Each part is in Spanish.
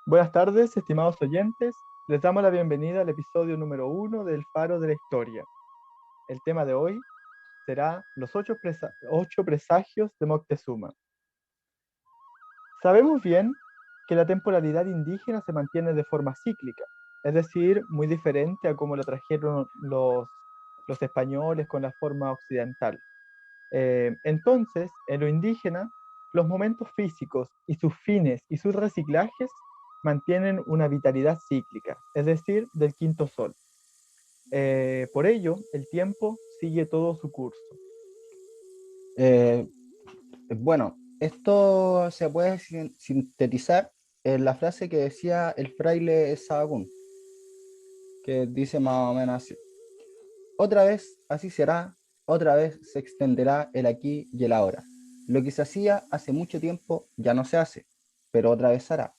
Buenas tardes, estimados oyentes. Les damos la bienvenida al episodio número 1 del Faro de la Historia. El tema de hoy será los ocho presagios de Moctezuma. Sabemos bien que la temporalidad indígena se mantiene de forma cíclica, es decir, muy diferente a cómo lo trajeron los españoles con la forma occidental. Entonces, en lo indígena, los momentos físicos y sus fines y sus reciclajes mantienen una vitalidad cíclica, es decir, del quinto sol. Por ello, el tiempo sigue todo su curso. Eh, bueno, esto se puede sintetizar en la frase que decía el fraile Sahagún, que dice más o menos así: otra vez así será, otra vez se extenderá el aquí y el ahora. Lo que se hacía hace mucho tiempo ya no se hace, pero otra vez se hará.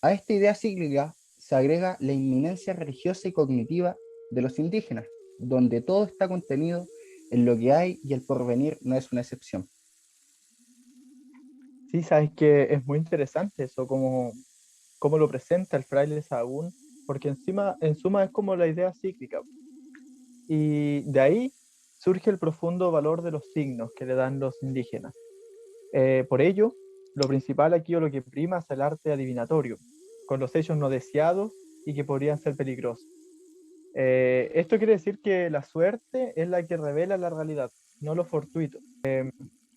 A esta idea cíclica se agrega la inminencia religiosa y cognitiva de los indígenas, donde todo está contenido en lo que hay y el porvenir no es una excepción. Sí, sabes que es muy interesante eso, como lo presenta el fraile Sahagún, porque en suma es como la idea cíclica. Y de ahí surge el profundo valor de los signos que le dan los indígenas. Por ello, lo principal aquí o lo que prima es el arte adivinatorio, con los hechos no deseados y que podrían ser peligrosos. Esto quiere decir que la suerte es la que revela la realidad, no lo fortuito.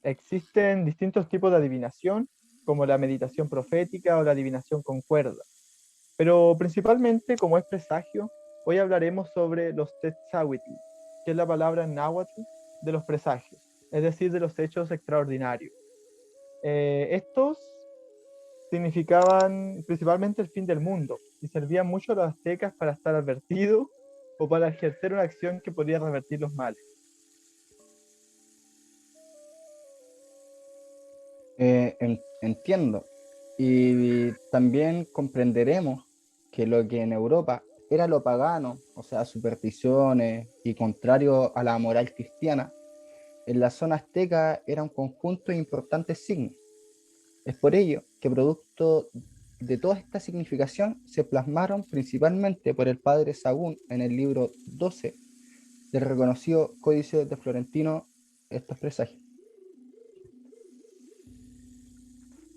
Existen distintos tipos de adivinación, como la meditación profética o la adivinación con cuerda, pero principalmente, como es presagio, hoy hablaremos sobre los Tetzahuitl, que es la palabra en náhuatl de los presagios, es decir, de los hechos extraordinarios. Estos significaban principalmente el fin del mundo y servían mucho a los aztecas para estar advertidos o para ejercer una acción que podía revertir los males. Entiendo. Y también comprenderemos que lo que en Europa era lo pagano, o sea, supersticiones y contrario a la moral cristiana, en la zona azteca era un conjunto de importantes signos. Es por ello que producto de toda esta significación se plasmaron principalmente por el padre Sagún en el libro 12 del reconocido Códice de Florentino estos presagios.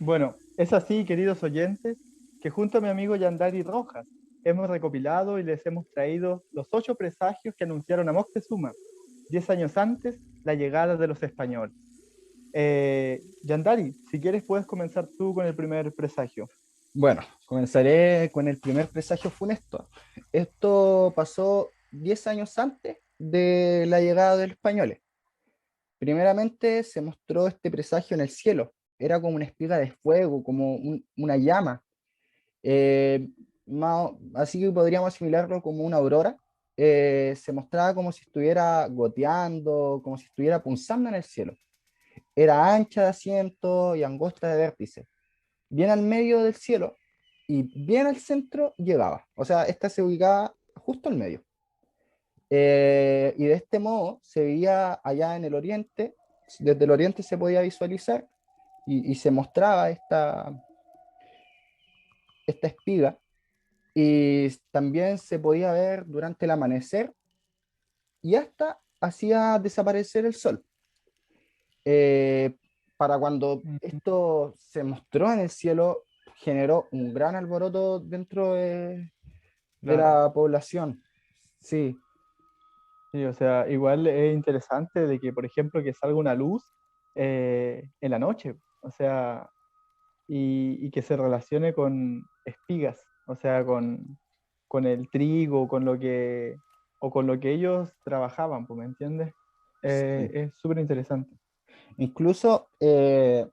Bueno, es así, queridos oyentes, que junto a mi amigo Yandari Rojas hemos recopilado y les hemos traído los 8 presagios que anunciaron a Moctezuma, 10 años antes la llegada de los españoles. Yandari, si quieres puedes comenzar tú con el primer presagio. Bueno, comenzaré con el primer presagio funesto. Esto pasó 10 años antes de la llegada de los españoles. Primeramente se mostró este presagio en el cielo. Era como una espiga de fuego, como una llama. Eh, Así que podríamos asimilarlo como una aurora. Se mostraba como si estuviera goteando, como si estuviera punzando en el cielo. Era ancha de asiento y angosta de vértice, bien al medio del cielo y bien al centro llegaba. O sea, esta se ubicaba justo al medio. Y de este modo se veía allá en el oriente, desde el oriente se podía visualizar y se mostraba esta espiga, y también se podía ver durante el amanecer y hasta hacía desaparecer el sol. Eh, para cuando Mm, esto se mostró en el cielo, generó un gran alboroto dentro de claro, la población. Sí, sí, o sea, igual es interesante de que, por ejemplo, que salga una luz en la noche, o sea, y que se relacione con espigas, o sea, con el trigo, o con lo que ellos trabajaban, pues, ¿me entiendes? sí. Es súper interesante. Incluso,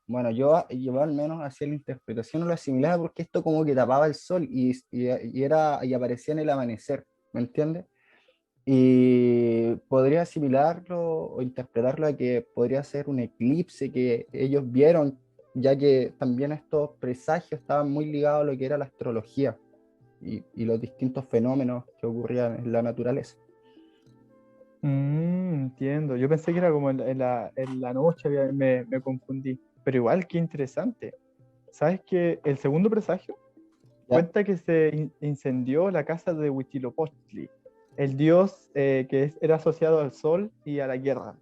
bueno, yo al menos hacía la interpretación o lo asimilaba porque esto como que tapaba el sol y aparecía en el amanecer, ¿me entiendes? Y podría asimilarlo o interpretarlo a que podría ser un eclipse que ellos vieron, ya que también estos presagios estaban muy ligados a lo que era la astrología y los distintos fenómenos que ocurrían en la naturaleza. Entiendo. Yo pensé que era como en la noche, me confundí. Pero igual, qué interesante. ¿Sabes que el segundo presagio? Ya. cuenta que se incendió la casa de Huitzilopochtli, el dios era asociado al sol y a la guerra.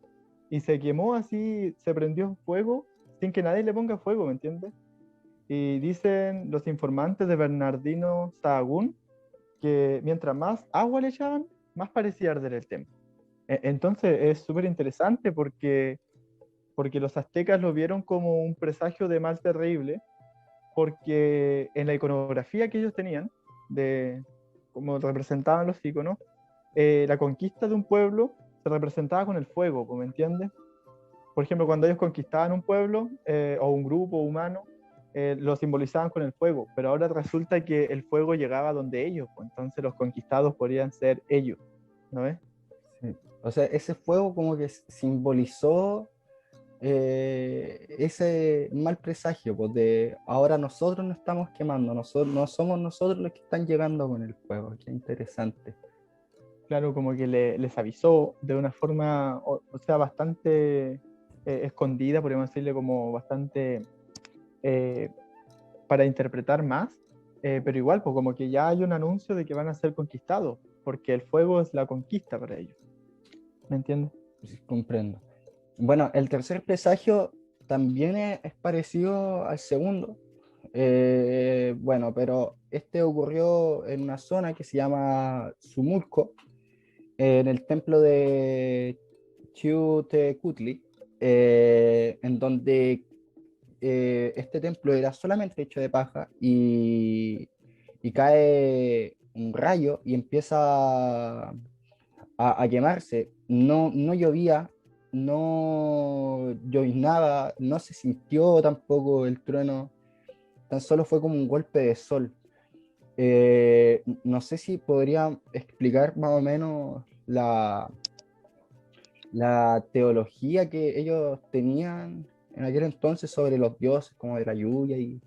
Y se quemó así, se prendió en fuego sin que nadie le ponga fuego, ¿me entiendes? Y dicen los informantes de Bernardino Sahagún que mientras más agua le echaban, más parecía arder el templo. Entonces es súper interesante porque los aztecas lo vieron como un presagio de mal terrible, porque en la iconografía que ellos tenían, de como representaban los iconos, la conquista de un pueblo se representaba con el fuego, ¿me entiendes? Por ejemplo, cuando ellos conquistaban un pueblo o un grupo humano, lo simbolizaban con el fuego, pero ahora resulta que el fuego llegaba donde ellos, pues, entonces los conquistados podrían ser ellos, ¿no ves? Sí. O sea, ese fuego como que simbolizó ese mal presagio, pues de ahora nosotros nos estamos quemando, nosotros, no somos nosotros los que están llegando con el fuego. Qué interesante. Claro, como que les avisó de una forma, o sea, bastante escondida, podríamos decirle como bastante eh, para interpretar más, pero igual, pues como que ya hay un anuncio de que van a ser conquistados, porque el fuego es la conquista para ellos, ¿me entiendes? Sí, comprendo. Bueno, el tercer presagio también es parecido al segundo. Bueno, pero este ocurrió en una zona que se llama Sumulco, en el templo de Xiuhtecutli, en donde este templo era solamente hecho de paja y cae un rayo y empieza a quemarse. No, no llovía, no lloviznaba, no se sintió tampoco el trueno, tan solo fue como un golpe de sol. No sé si podría explicar más o menos la teología que ellos tenían en aquel entonces sobre los dioses, como de la lluvia y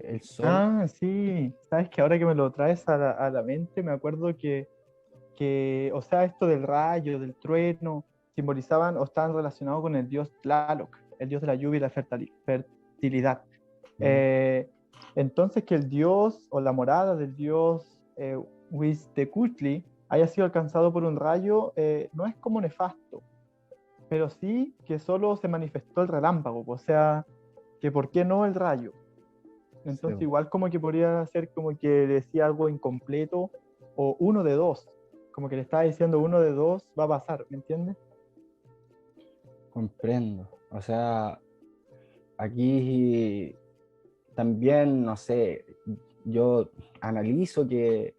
el sol. Ah, sí, sabes que ahora que me lo traes a la mente, me acuerdo o sea, esto del rayo, del trueno, simbolizaban o estaban relacionados con el dios Tlaloc, el dios de la lluvia y la fertilidad. Mm, Eh, entonces, que el dios o la morada del dios Huitzilopochtli haya sido alcanzado por un rayo, no es como nefasto, pero sí que solo se manifestó el relámpago, o sea, que por qué no el rayo. sí, Entonces, igual como que podría ser como que decía algo incompleto o uno de dos, como que le estaba diciendo uno de dos va a pasar, ¿me entiendes? comprendo. O sea, aquí también, no sé, yo analizo que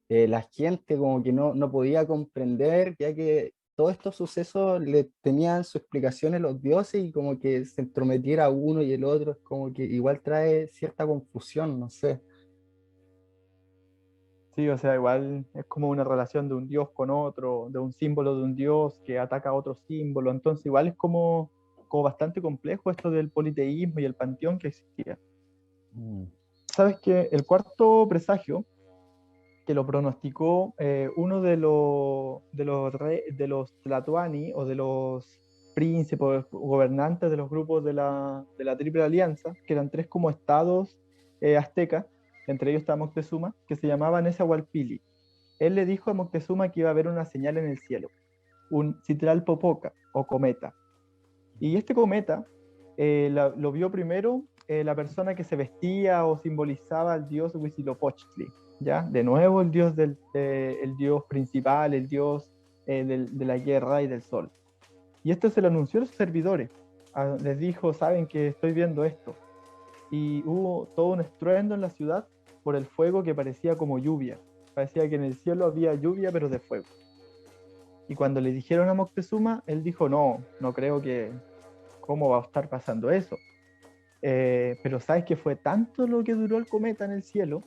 la gente como que no podía comprender, ya que todos estos sucesos le tenían su explicación en los dioses y como que se entrometiera uno y el otro, es como que igual trae cierta confusión, no sé. Sí, o sea, igual es como una relación de un dios con otro, de un símbolo de un dios que ataca a otro símbolo, entonces igual es como bastante complejo esto del politeísmo y el panteón que existía. Mm, Sabes que el cuarto presagio, que lo pronosticó uno de los Tlatoani o de los príncipes o gobernantes de los grupos de la Triple Alianza, que eran tres como estados aztecas, entre ellos está Moctezuma, que se llamaban Nezahualpilli. Él le dijo a Moctezuma que iba a haber una señal en el cielo, un Citlal-Popoca o cometa. Y este cometa lo vio primero la persona que se vestía o simbolizaba al dios Huitzilopochtli, ¿ya? De nuevo el dios principal, el dios de la guerra y del sol. Y esto se lo anunció a los servidores. Les dijo, saben que estoy viendo esto. Y hubo todo un estruendo en la ciudad por el fuego que parecía como lluvia. Parecía que en el cielo había lluvia, pero de fuego. Y cuando le dijeron a Moctezuma, él dijo, no, no creo que, ¿cómo va a estar pasando eso? Pero sabes que fue tanto lo que duró el cometa en el cielo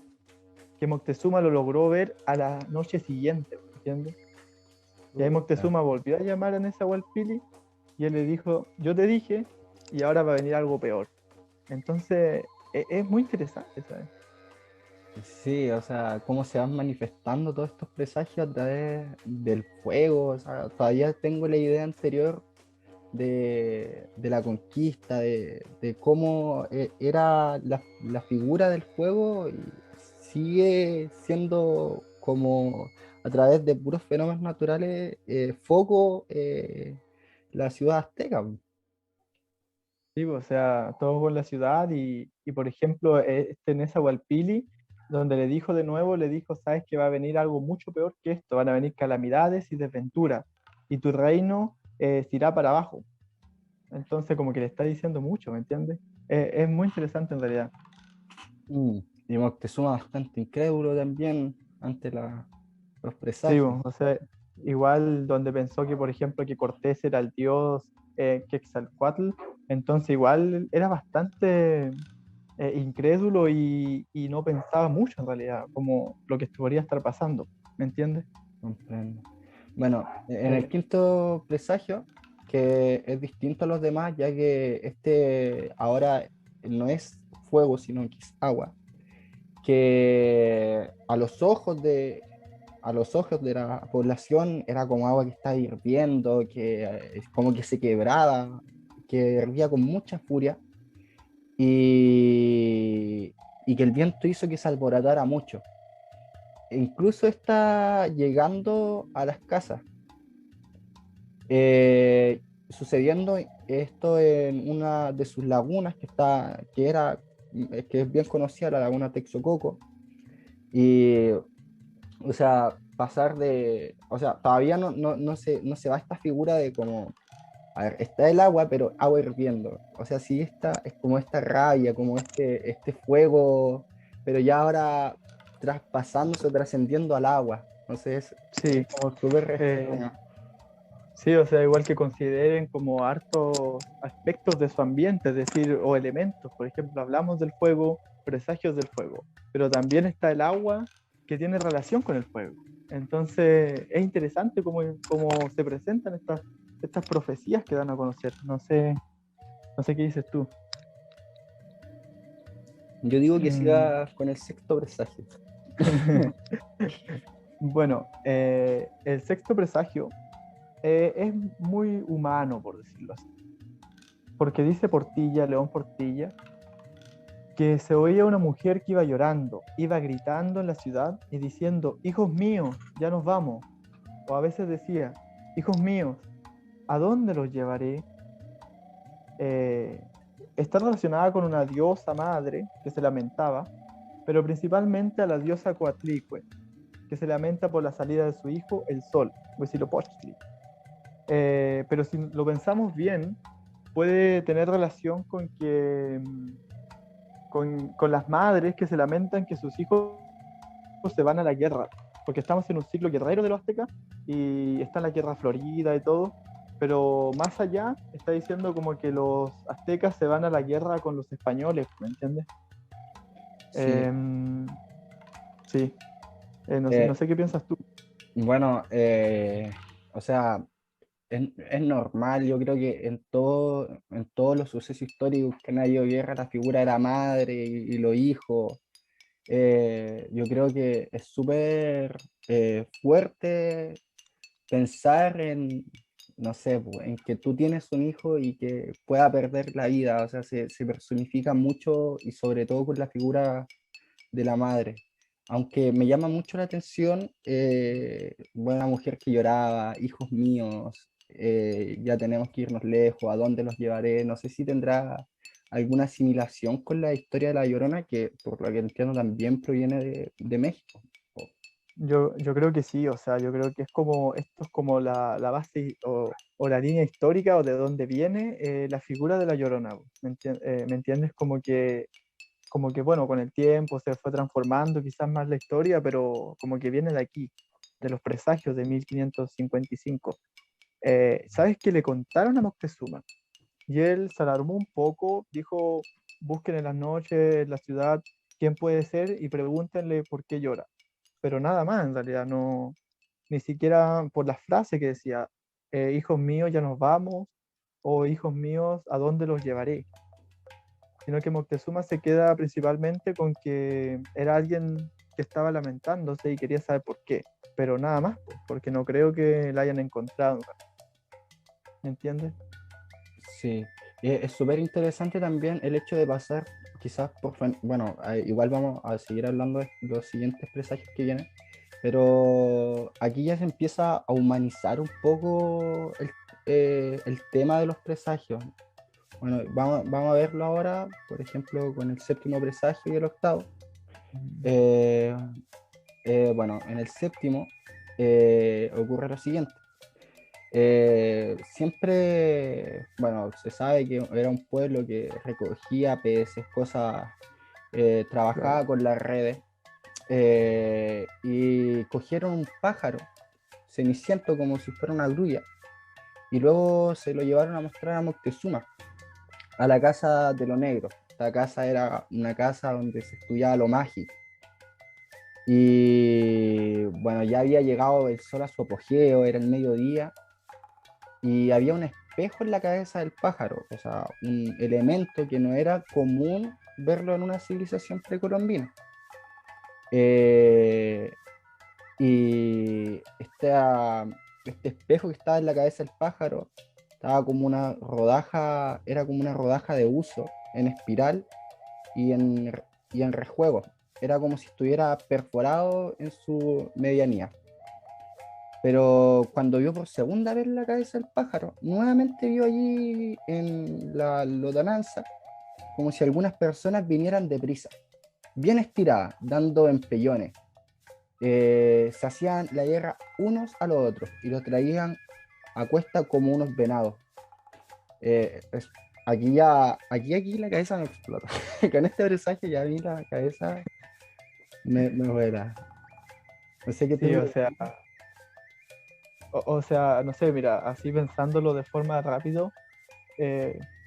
que Moctezuma lo logró ver a la noche siguiente, ¿entiendes? Y ahí puta. Moctezuma volvió a llamar a Nezahualpilli y él le dijo, yo te dije y ahora va a venir algo peor. Entonces, es muy interesante, ¿sabes? Sí, o sea, cómo se van manifestando todos estos presagios a través del fuego. O sea, todavía tengo la idea anterior de la conquista, de cómo era la figura del fuego, y sigue siendo como a través de puros fenómenos naturales, foco, la ciudad azteca. Sí, o sea, todo con la ciudad y por ejemplo, este Nezahualpilli, donde le dijo de nuevo, le dijo, sabes que va a venir algo mucho peor que esto, van a venir calamidades y desventuras, y tu reino se irá para abajo. Entonces, como que le está diciendo mucho, ¿me entiendes? Es muy interesante en realidad. Mm. Y Moctezuma bastante incrédulo también ante los Sí, presagios. bo, o sea, igual donde pensó que, por ejemplo, que Cortés era el dios Quetzalcóatl, entonces igual era bastante incrédulo y no pensaba mucho en realidad, como lo que podría estar pasando, ¿me entiendes? Comprendo. Bueno, en el Eh, quinto presagio, que es distinto a los demás, ya que este ahora no es fuego, sino que es agua, que a los ojos de la población era como agua que estaba hirviendo, que es como que se quebraba, que hervía con mucha furia y, y que el viento hizo que se alborotara mucho. E incluso está llegando a las casas, sucediendo esto en una de sus lagunas que es bien conocida, la laguna Texcoco. Y, o sea, o sea, todavía no se va esta figura de como, a ver, está el agua, pero agua hirviendo. O sea, sí es como esta rabia, como este fuego, pero ya ahora traspasándose, trascendiendo al agua. Entonces, es sí, como súper eh, extraño. sí, o sea, igual que consideren como hartos aspectos de su ambiente, es decir, o elementos, por ejemplo, hablamos del fuego, presagios del fuego, pero también está el agua que tiene relación con el fuego. Entonces, es interesante cómo se presentan estas profecías que dan a conocer. No sé qué dices tú. Yo digo que Mm, siga con el sexto presagio. Bueno, el sexto presagio es muy humano, por decirlo así, porque dice Portilla, León Portilla, que se oía una mujer que iba llorando, iba gritando en la ciudad y diciendo, hijos míos, ya nos vamos. O a veces decía, hijos míos, ¿a dónde los llevaré? Eh, Está relacionada con una diosa madre que se lamentaba, pero principalmente a la diosa Coatlicue, que se lamenta por la salida de su hijo, el sol, Huitzilopochtli. Pero si lo pensamos bien, puede tener relación con las madres que se lamentan que sus hijos se van a la guerra, porque estamos en un ciclo guerrero de los aztecas y está la guerra florida y todo, pero más allá está diciendo como que los aztecas se van a la guerra con los españoles, ¿me entiendes? Sí. Em, sí, no sé, no Eh, sé qué piensas tú. bueno, o sea, es normal, yo creo que en todos los sucesos históricos que han habido guerra, la figura de la madre y los hijos, yo creo que es súper fuerte pensar en, no sé, po, en que tú tienes un hijo y que pueda perder la vida, o sea, se personifica mucho y sobre todo con la figura de la madre. Aunque me llama mucho la atención, buena mujer que lloraba, hijos míos, ya tenemos que irnos lejos, ¿a dónde los llevaré? No sé si tendrá alguna asimilación con la historia de La Llorona, que por lo que entiendo también proviene de México. Yo creo que sí, o sea, yo creo que esto es como la base o la línea histórica o de dónde viene la figura de la Llorona, ¿me entiendes? Como que, bueno, con el tiempo se fue transformando quizás más la historia, pero como que viene de aquí, de los presagios de 1555. ¿Sabes qué le contaron a Moctezuma? Y él se alarmó un poco, dijo, busquen en las noches, en la ciudad, quién puede ser y pregúntenle por qué llora. Pero nada más, en realidad, no, ni siquiera por la frase que decía, hijos míos, ya nos vamos, o hijos míos, ¿a dónde los llevaré? Sino que Moctezuma se queda principalmente con que era alguien que estaba lamentándose y quería saber por qué, pero nada más, pues, porque no creo que la hayan encontrado, ¿me entiendes? Sí, es súper interesante también el hecho de pasar quizás bueno, igual vamos a seguir hablando de los siguientes presagios que vienen, pero aquí ya se empieza a humanizar un poco el tema de los presagios. Bueno, vamos a verlo ahora, por ejemplo, con el séptimo presagio y el octavo. Eh, bueno, en el séptimo ocurre lo siguiente. Siempre, bueno, se sabe que era un pueblo que recogía peces, cosas, Claro. trabajaba con las redes, y cogieron un pájaro ceniciento como si fuera una grulla y luego se lo llevaron a mostrar a Moctezuma, a la casa de lo negro. Esta casa era una casa donde se estudiaba lo mágico. Y bueno, ya había llegado el sol a su apogeo, era el mediodía, y había un espejo en la cabeza del pájaro, o sea, un elemento que no era común verlo en una civilización precolombina. Eh, y este espejo que estaba en la cabeza del pájaro estaba como una rodaja, era como una rodaja de uso en espiral y en rejuego. Era como si estuviera perforado en su medianía. Pero cuando vio por segunda vez la cabeza del pájaro, nuevamente vio allí en la lontananza como si algunas personas vinieran deprisa, bien estiradas, dando empellones. Se hacían la guerra unos a los otros y los traían a cuesta como unos venados. Eh, es- aquí la cabeza me explota. Con este presagio ya vi la cabeza me vuela. No sé qué Sí, tú. o sea, no sé, mira, así pensándolo de forma rápido,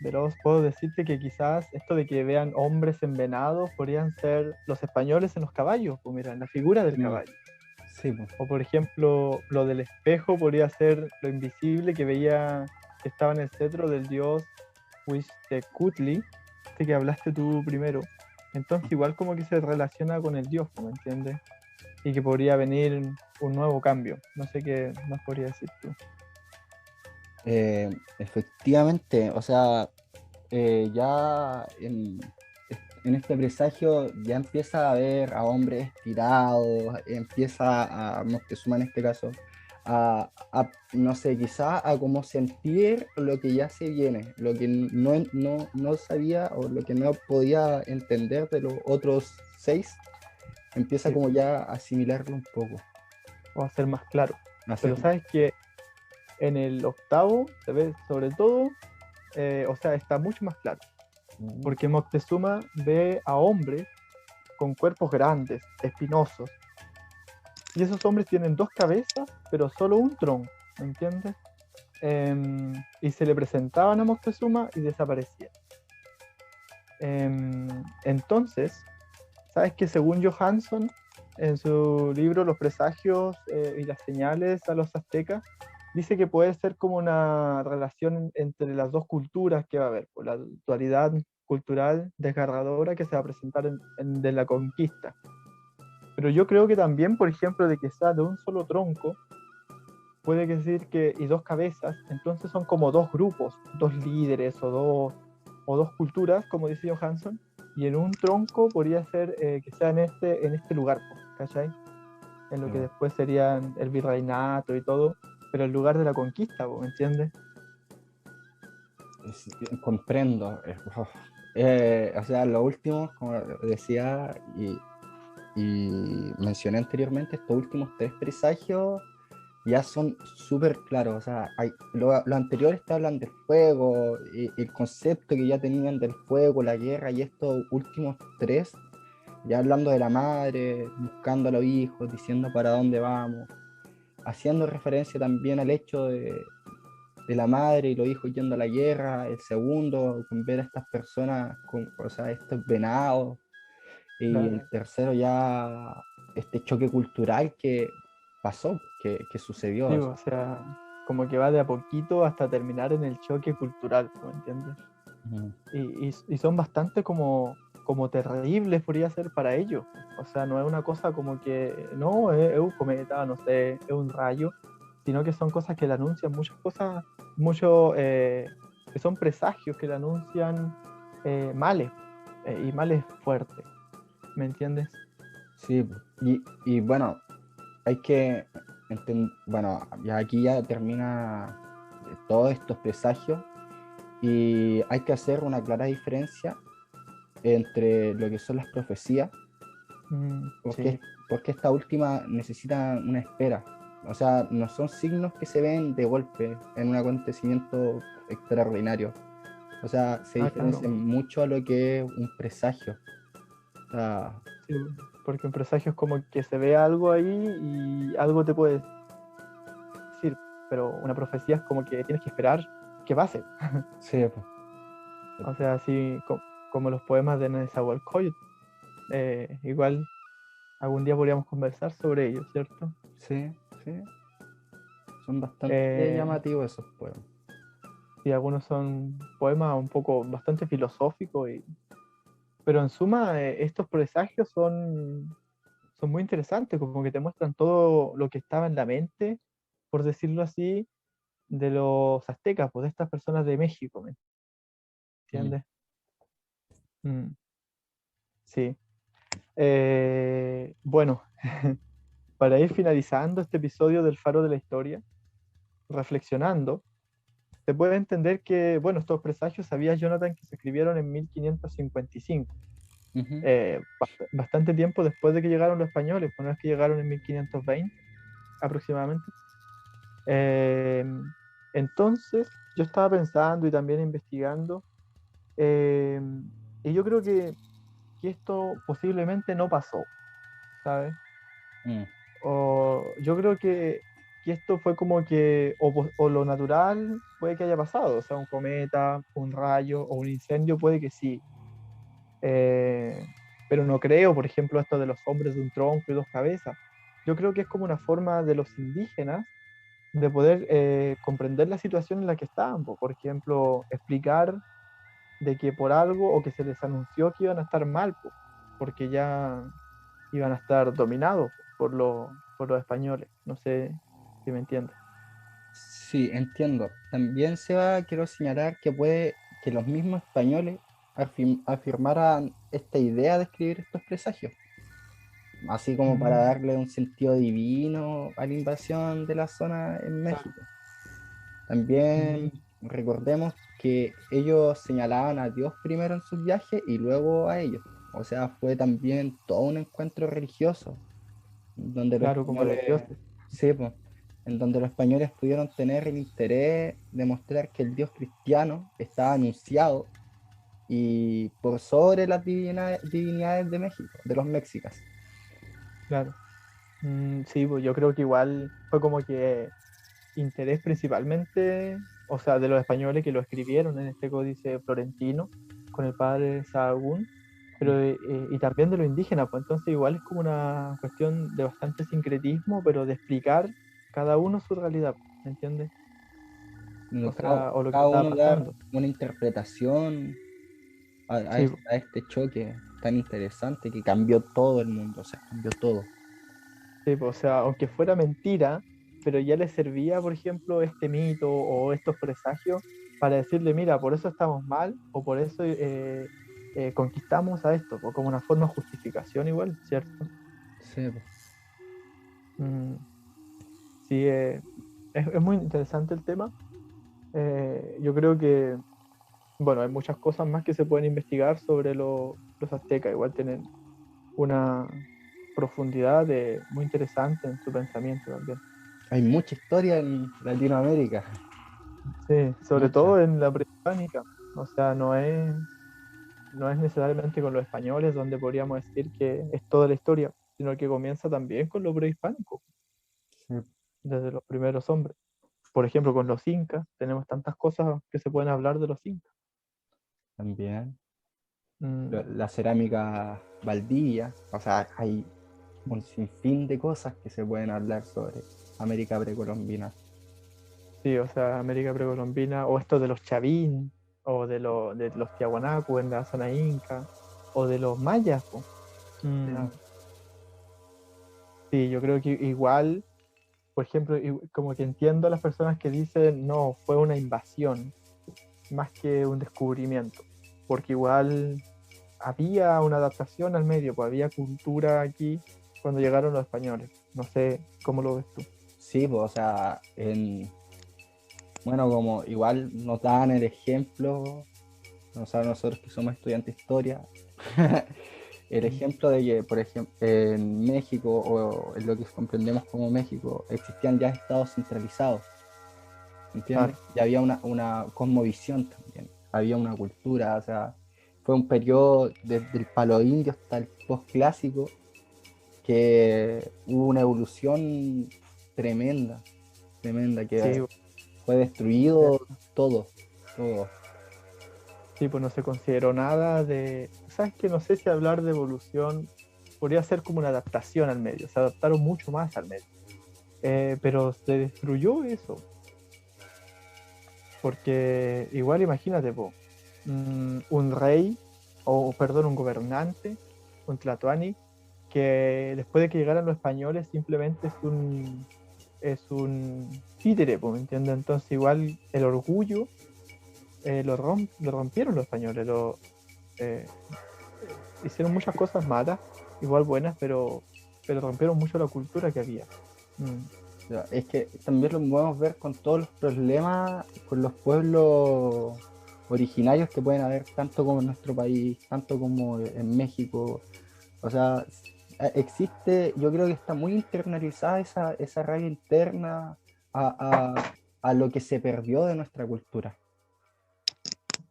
veloz, puedo decirte que quizás esto de que vean hombres en venados podrían ser los españoles en los caballos, pues mira, en la figura del Mm, caballo. sí, pues. O por ejemplo, lo del espejo podría ser lo invisible que veía que estaba en el cetro del dios Huitzilopochtli, este que hablaste tú primero. Entonces igual como que se relaciona con el dios, ¿me entiendes? Y que podría venir un nuevo cambio. No sé qué más podría decir tú. Efectivamente, o sea, ya en este presagio ya empieza a ver a hombres tirados, empieza a Moctezuma en este caso, no sé, quizá a como sentir lo que ya se viene, lo que no sabía o lo que no podía entender de los otros seis, empieza Sí, como ya a asimilarlo un poco. o a ser más claro. Hacer, Pero sabes que en el octavo se ve sobre todo, o sea, está mucho más claro. Porque Moctezuma ve a hombres con cuerpos grandes, espinosos. Y esos hombres tienen dos cabezas, pero solo un tronco, ¿me entiendes? Y se le presentaban a Moctezuma y desaparecían. Entonces, ¿sabes que según Johansson, en su libro Los presagios y las señales a los aztecas, dice que puede ser como una relación entre las dos culturas que va a haber, por la dualidad cultural desgarradora que se va a presentar de la conquista? Pero yo creo que también, por ejemplo, de que sea de un solo tronco, puede decir que, y dos cabezas, entonces son como dos grupos, dos líderes o dos culturas, como dice Johansson, y en un tronco podría ser que sea en este lugar, po, ¿cachai? En lo que después serían el virreinato y todo, pero el lugar de la conquista, po, ¿me entiendes? comprendo. O sea, lo último, como decía y mencioné anteriormente, estos últimos tres presagios ya son súper claros. O sea, los anteriores te hablan del fuego, y el concepto que ya tenían del fuego, la guerra, y estos últimos tres, ya hablando de la madre, buscando a los hijos, diciendo para dónde vamos, haciendo referencia también al hecho de la madre y los hijos yendo a la guerra, el segundo, con ver a estas personas, o sea, estos venados, y Claro. el tercero ya este choque cultural que pasó, que sucedió. Sí, O sea, o sea, como que va de a poquito hasta terminar en el choque cultural, ¿me entiendes? mm, Y son bastante como terribles, podría ser para ellos. O sea, no es una cosa como que, no, es un cometa, no sé, es un rayo, sino que son cosas que le anuncian muchas cosas, mucho, que son presagios que le anuncian males. y mal es fuerte, ¿me entiendes? Sí, y bueno, hay que bueno, ya aquí ya termina todos estos presagios y hay que hacer una clara diferencia entre lo que son las profecías, Sí, porque esta última necesita una espera. O sea, no son signos que se ven de golpe en un acontecimiento extraordinario. O sea, se claro, diferencian mucho a lo que es un presagio. O sea, sí, porque un presagio es como que se ve algo ahí y algo te puede decir, pero una profecía es como que tienes que esperar que pase. sí, po. O sea, así como los poemas de Nezahualcóyotl. Igual algún día podríamos conversar sobre ellos, ¿cierto? Sí, sí, son bastante Eh, llamativos esos poemas. y algunos son poemas un poco bastante filosóficos, pero en suma estos presagios son muy interesantes, como que te muestran todo lo que estaba en la mente, por decirlo así, de los aztecas, pues de estas personas de México, ¿me Mm. entiendes? Mm, sí. Bueno, para ir finalizando este episodio del Faro de la Historia, reflexionando, se puede entender que, bueno, estos presagios, sabías, Jonathan, que se escribieron en 1555, Ujú. bastante tiempo después de que llegaron los españoles, pues no es que llegaron en 1520 aproximadamente. Eh, entonces, yo estaba pensando y también investigando, eh, y yo creo que esto posiblemente no pasó, ¿sabes? Mm. O yo creo que esto fue como que, o lo natural puede que haya pasado, o sea, un cometa, un rayo o un incendio puede que sí. Eh, pero no creo, por ejemplo, esto de los hombres de un tronco y dos cabezas. Yo creo que es como una forma de los indígenas de poder comprender la situación en la que estaban, po. Por ejemplo, explicar de que por algo o que se les anunció que iban a estar mal, po, porque ya iban a estar dominados por los españoles. No sé si me entiendes. Sí, entiendo. También, Seba, quiero señalar que puede que los mismos españoles afirmaran esta idea de escribir estos presagios, así como para Mm, darle un sentido divino a la invasión de la zona en claro. México. Mm, También recordemos que ellos señalaban a Dios primero en sus viajes y luego a ellos. O sea, fue también todo un encuentro religioso, donde los claro, como los españoles, dioses. sí, po, en donde los españoles pudieron tener el interés de mostrar que el Dios cristiano estaba anunciado y por sobre las divinidades de México, de los mexicas. Claro. Sí, pues yo creo que igual fue como que interés principalmente, o sea, de los españoles que lo escribieron en este códice florentino con el padre Sahagún, pero y también de los indígenas, pues entonces igual es como una cuestión de bastante sincretismo, pero de explicar cada uno su realidad, ¿me entiendes? O sea, o lo que Cada estaba uno dar pasando. una interpretación Sí, a este choque tan interesante que cambió todo el mundo, o sea, cambió todo. sí, pues, o sea, aunque fuera mentira, pero ya le servía, por ejemplo, este mito o estos presagios para decirle, mira, por eso estamos mal o por eso conquistamos a esto, o como una forma de justificación igual, ¿cierto? Sí, po. Mm, sí, es muy interesante el tema. Yo creo que, bueno, hay muchas cosas más que se pueden investigar sobre los aztecas, igual tienen una profundidad muy interesante en su pensamiento también. Hay mucha historia en Latinoamérica, Sí, sobre mucha. todo en la prehispánica. O sea, no es necesariamente con los españoles donde podríamos decir que es toda la historia, sino que comienza también con lo prehispánico, Sí, desde los primeros hombres. Por ejemplo, con los incas, tenemos tantas cosas que se pueden hablar de los incas. también. Mm, La cerámica Valdivia, o sea, hay un sinfín de cosas que se pueden hablar sobre América precolombina. sí, o sea, América precolombina, o esto de los chavín, o de los tiahuanacu en la zona inca, o de los mayas, po. Mm, Ya. sí, yo creo que igual, por ejemplo, como que entiendo a las personas que dicen, no, fue una invasión más que un descubrimiento, porque igual había una adaptación al medio, pues había cultura aquí cuando llegaron los españoles. No sé cómo lo ves tú. Sí, pues, o sea, bueno, como igual nos dan el ejemplo, o sea, nosotros que somos estudiantes de historia, el Mm. ejemplo de que, por ejemplo, en México, o en lo que comprendemos como México, existían ya estados centralizados, ¿entiendes? Claro, Y había una cosmovisión también, había una cultura, o sea, fue un periodo desde el palo indio hasta el posclásico, que hubo una evolución tremenda, tremenda, sí, que fue eh, destruido todo, todo. sí, pues no se consideró nada de... ¿Sabes qué? No sé si hablar de evolución podría ser como una adaptación al medio, se adaptaron mucho más al medio. Pero se destruyó eso, porque igual imagínate, po, un rey, o perdón, un gobernante, un tlatoani, que después de que llegaran los españoles simplemente es un títere, po, ¿me entiendes? Entonces igual el orgullo lo rompieron los españoles, eh, hicieron muchas cosas malas, igual buenas, pero rompieron mucho la cultura que había. Mm, O sea, es que también lo podemos ver con todos los problemas, con los pueblos originarios que pueden haber, tanto como en nuestro país, tanto como en México. O sea, existe, yo creo que está muy internalizada esa rabia interna a lo que se perdió de nuestra cultura.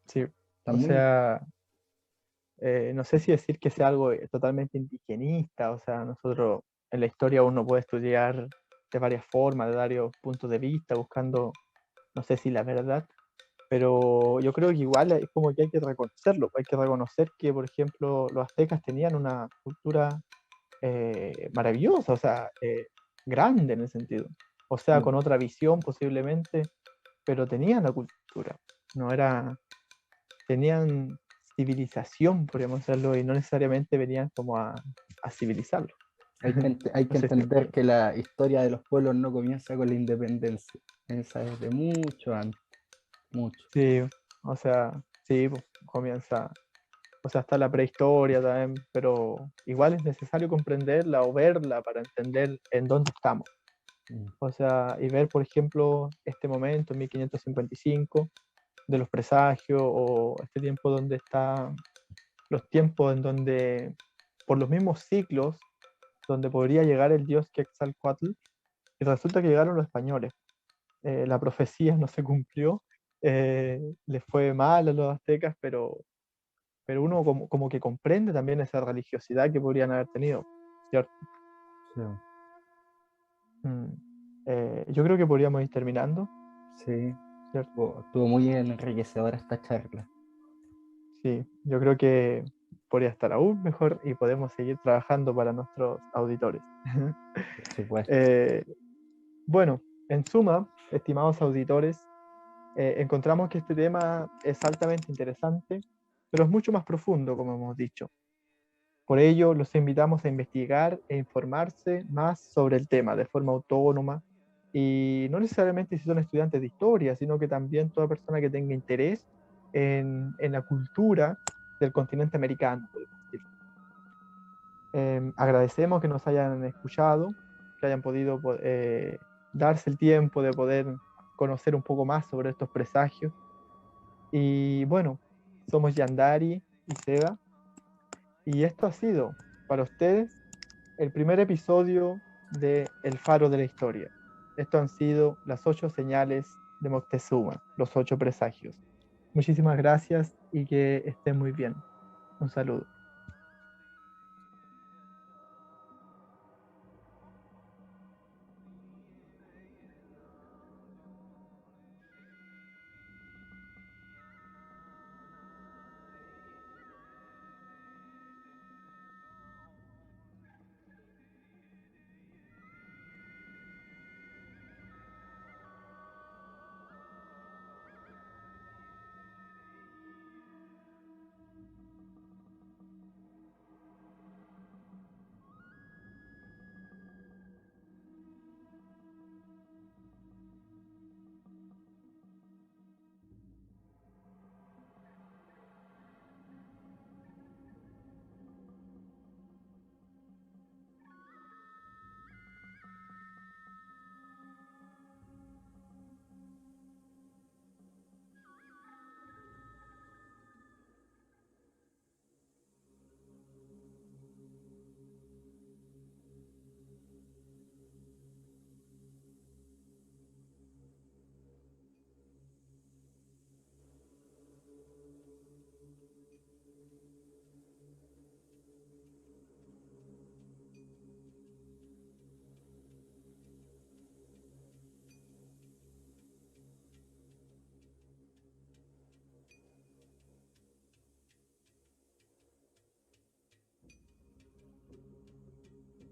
sí, Está o muy... sea, no sé si decir que sea algo totalmente indigenista, o sea, nosotros en la historia uno puede estudiar de varias formas, de varios puntos de vista, buscando, no sé si la verdad, pero yo creo que igual es como que hay que reconocerlo, hay que reconocer que, por ejemplo, los aztecas tenían una cultura maravillosa, o sea, grande en el sentido, o sea, Sí, con otra visión posiblemente, pero tenían la cultura, no era, tenían civilización, podríamos decirlo, y no necesariamente venían como a civilizarlo. hay No que sé si me entender explico. que la historia de los pueblos no comienza con la independencia, esa es de mucho antes, mucho. Sí, o sea, sí, pues, comienza, o sea, está la prehistoria también, pero igual es necesario comprenderla o verla para entender en dónde estamos. Mm. O sea, y ver, por ejemplo, este momento, 1555, de los presagios, o este tiempo donde está, los tiempos en donde, por los mismos ciclos, donde podría llegar el dios Quetzalcóatl, y resulta que llegaron los españoles. La profecía no se cumplió, les fue mal a los aztecas, pero uno como que comprende también esa religiosidad que podrían haber tenido, ¿cierto? Sí. Mm. Yo creo que podríamos ir terminando, Sí, ¿cierto? estuvo muy enriquecedora esta charla. Sí, yo creo que podría estar aún mejor y podemos seguir trabajando para nuestros auditores. Por supuesto. Eh, bueno, en suma, estimados auditores, encontramos que este tema es altamente interesante, pero es mucho más profundo, como hemos dicho. Por ello, los invitamos a investigar e informarse más sobre el tema de forma autónoma y no necesariamente si son estudiantes de historia, sino que también toda persona que tenga interés en la cultura del continente americano, podemos decir. Agradecemos que nos hayan escuchado, que hayan podido darse el tiempo de poder conocer un poco más sobre estos presagios. Y bueno, somos Yandari y Seba, y esto ha sido para ustedes el primer episodio de El Faro de la Historia. Esto han sido las 8 señales de Moctezuma, los 8 presagios. Muchísimas gracias y que estén muy bien. Un saludo.